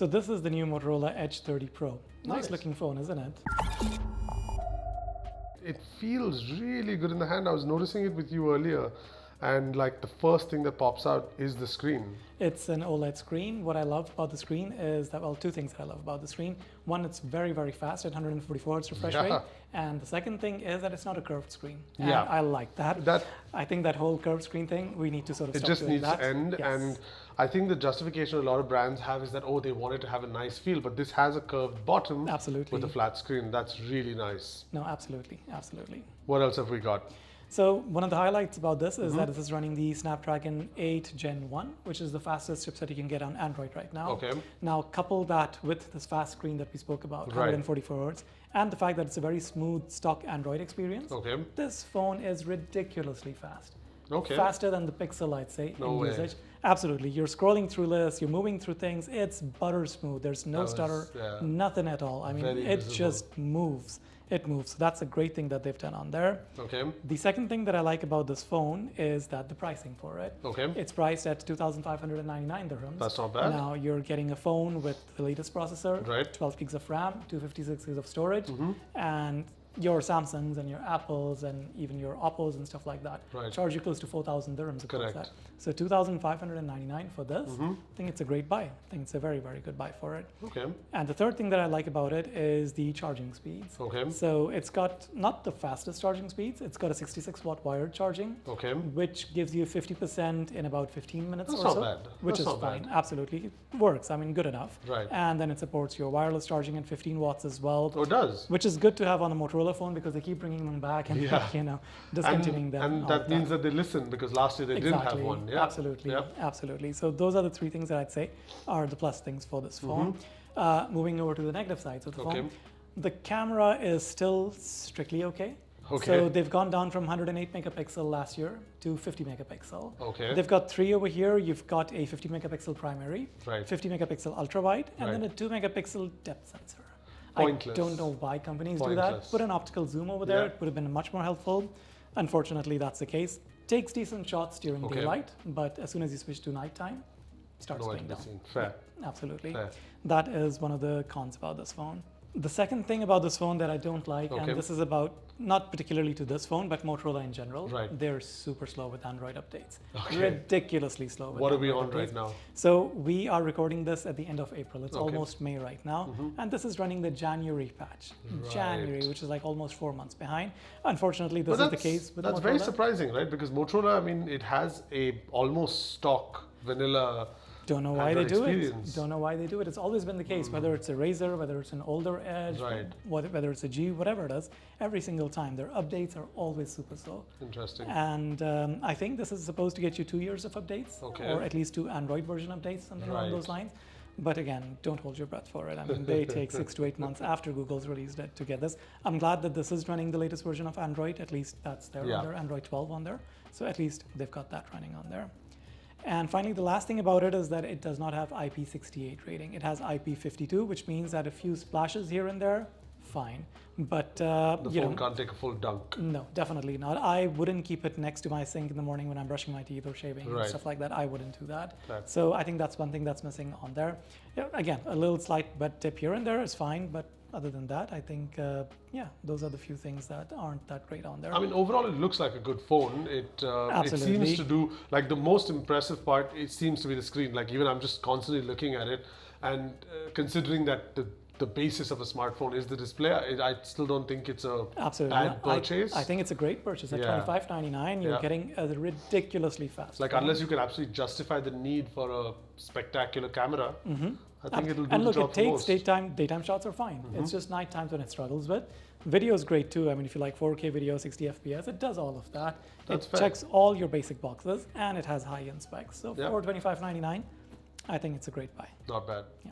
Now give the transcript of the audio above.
So this is the new Motorola Edge 30 Pro. Nice Nice. looking phone, isn't it? It feels really good in the hand. I was noticing it with you earlier, and like the first thing that pops out is the screen. It's an OLED screen. What I love about the screen is that, well, two things that I love about the screen. One, it's very, very fast at 144 Hz refresh Yeah. rate. And the second thing is that it's not a curved screen. And Yeah. I like that. I think that whole curved screen thing, we need to sort of It stop just doing needs that. to end. Yes. And I think the justification a lot of brands have is that, oh, they want it to have a nice feel, but this has a curved bottom Absolutely. with a flat screen. That's really nice. No, absolutely, absolutely. What else have we got? So one of the highlights about this is that this is running the Snapdragon 8 Gen 1, which is the fastest chipset you can get on Android right now. Okay. Now couple that with this fast screen that we spoke about, Right. 144 Hz, and the fact that it's a very smooth stock Android experience. Okay. This phone is ridiculously fast. Okay. Faster than the Pixel, I'd say, No in way. usage. Absolutely. You're scrolling through lists, you're moving through things. It's butter smooth. There's no That was- stutter, yeah. nothing at all. I mean, Very it visible. just moves. It moves. So that's a great thing that they've done on there. Okay. The second thing that I like about this phone is that the pricing for it. Okay. It's priced at 2,599 dirhams. That's not bad. Now you're getting a phone with the latest processor, Right. 12 gigs of RAM, 256 gigs of storage, Mm-hmm. and your Samsungs and your Apples and even your Oppos and stuff like that Right. charge you close to 4,000 dirhams. Correct. That. So 2,599 for this. I think it's a great buy. I think it's a very, very good buy for it. Okay. And the third thing that I like about it is the charging speeds. Okay. So it's got not the fastest charging speeds, it's got a 66 watt wired charging, Okay. which gives you 50% in about 15 minutes That's or not so. bad. Which That's is not fine, bad. absolutely. It works, I mean, good enough. Right. And then it supports your wireless charging at 15 watts as well, Oh, it does. which is good to have on a Motorola phone because they keep bringing them back and Yeah. discontinuing them. And all that the means time. that they listen, because last year they didn't have one. Yeah. Absolutely, Yep. absolutely. So those are the three things that I'd say are the plus things for this phone. Moving over to the negative sides of the Okay. phone, the camera is still strictly okay. Okay. So they've gone down from 108 megapixel last year to 50 megapixel. Okay. They've got three over here. You've got a 50 megapixel primary, Right. 50 megapixel ultra wide, and then a Right. 2 megapixel depth sensor. Pointless. I don't know why companies do that. Pointless. Put an optical zoom over there. Yeah. It would have been much more helpful. Unfortunately, that's the case. Takes decent shots during Okay. daylight, but as soon as you switch to nighttime, starts Nowhere going to be down. seen. Fair. Absolutely. Fair. That is one of the cons about this phone. The second thing about this phone that I don't like, Okay. and this is about not particularly to this phone, but Motorola in general, Right. they're super slow with Android updates. Okay. Ridiculously slow with What are we Android on updates. right now? So we are recording this at the end of April. It's Okay. almost May right now. And this is running the January patch. Right. January, which is like almost 4 months behind. Unfortunately, this But is the case with that's Motorola. very surprising, right? Because Motorola, I mean, it has a almost stock vanilla. Don't know why they Android do experience. it. Don't know why they do it. It's always been the case, whether it's a Razr, whether it's an older Edge, Right. whether it's a G, whatever it is, every single time their updates are always super slow. Interesting. And I think this is supposed to get you 2 years of updates, Okay. or at least 2 Android version updates, something along Right. those lines. But again, don't hold your breath for it. I mean, they take 6 to 8 months after Google's released it to get this. I'm glad that this is running the latest version of Android. At least that's there Yeah. on their Android 12 on there. So at least they've got that running on there. And finally, the last thing about it is that it does not have IP68 rating. It has IP52, which means that a few splashes here and there, fine. But The you phone know, can't take a full dunk. no, definitely not. I wouldn't keep it next to my sink in the morning when I'm brushing my teeth or shaving and Right. stuff like that. I wouldn't do that. Fair. So I think that's one thing that's missing on there. Yeah, again, a little slight wet tip here and there is fine, but other than that, I think, yeah, those are the few things that aren't that great on there. I mean, overall, it looks like a good phone. It Absolutely. seems to do, like, the most impressive part, it seems to be the screen. Like, even I'm just constantly looking at it, and considering that the basis of a smartphone is the display, I still don't think it's a Absolutely. bad No, purchase. I think it's a great purchase. At Yeah. $25.99, you're Yeah. getting a ridiculously fast like, phone. unless you can absolutely justify the need for a spectacular camera, I think it'll do And the look, job it the takes most. daytime shots are fine. It's just night times when it struggles with. Video is great too. I mean, if you like 4K video, 60 FPS, it does all of that. That's it fair. checks all your basic boxes, and it has high-end specs. So Yeah. for $25.99, I think it's a great buy. Not bad. Yeah.